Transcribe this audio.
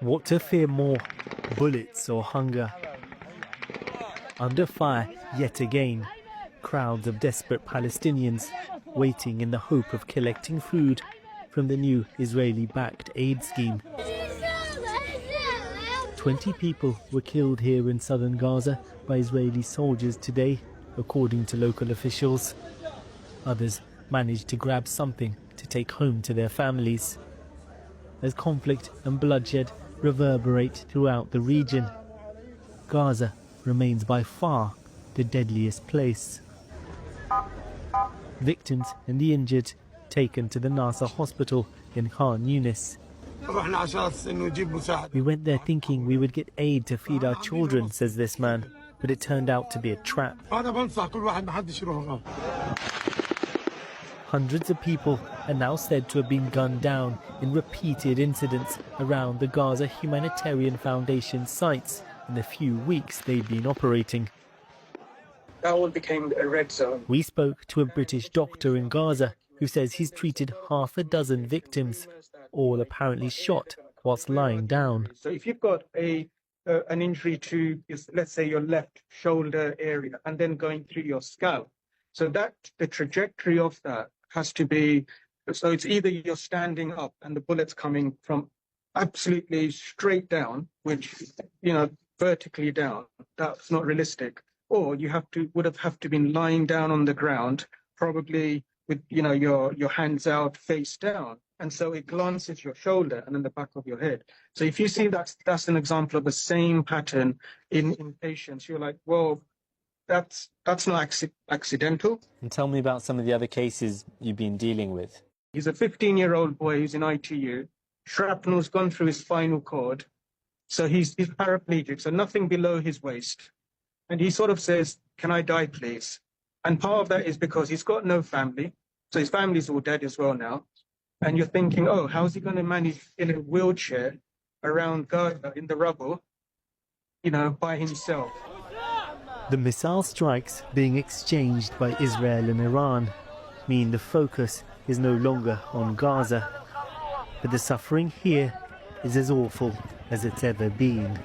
What to fear more, bullets or hunger? Under fire yet again, crowds of desperate Palestinians waiting in the hope of collecting food from the new Israeli-backed aid scheme. 20 people were killed here in southern Gaza by Israeli soldiers today, according to local officials. Others managed to grab something to take home to their families. As conflict and bloodshed reverberate throughout the region, Gaza remains by far the deadliest place. Victims and the injured taken to the Nasser hospital in Khan Yunis. We went there thinking we would get aid to feed our children, says this man, but it turned out to be a trap. Hundreds of people are now said to have been gunned down in repeated incidents around the Gaza Humanitarian Foundation sites in the few weeks they've been operating. That all became a red zone. We spoke to a British doctor in Gaza who says he's treated half a dozen victims, all apparently shot whilst lying down. So if you've got an injury to, let's say, your left shoulder area and then going through your scalp, so that the trajectory of that has to be, so it's either you're standing up and the bullet's coming from absolutely straight down, which, vertically down, that's not realistic, or you would have to been lying down on the ground, probably with your hands out, face down, and so it glances your shoulder and then the back of your head. So if you see that's an example of the same pattern in patients, you're like, well, that's not accidental. And tell me about some of the other cases you've been dealing with. He's a 15-year-old boy who's in ITU. Shrapnel's gone through his spinal cord, so he's paraplegic, so nothing below his waist. And he sort of says, "Can I die, please?" And part of that is because he's got no family, so his family's all dead as well now. And you're thinking, oh, how's he going to manage in a wheelchair around Gaza in the rubble, by himself? The missile strikes being exchanged by Israel and Iran mean the focus is no longer on Gaza. But the suffering here is as awful as it's ever been.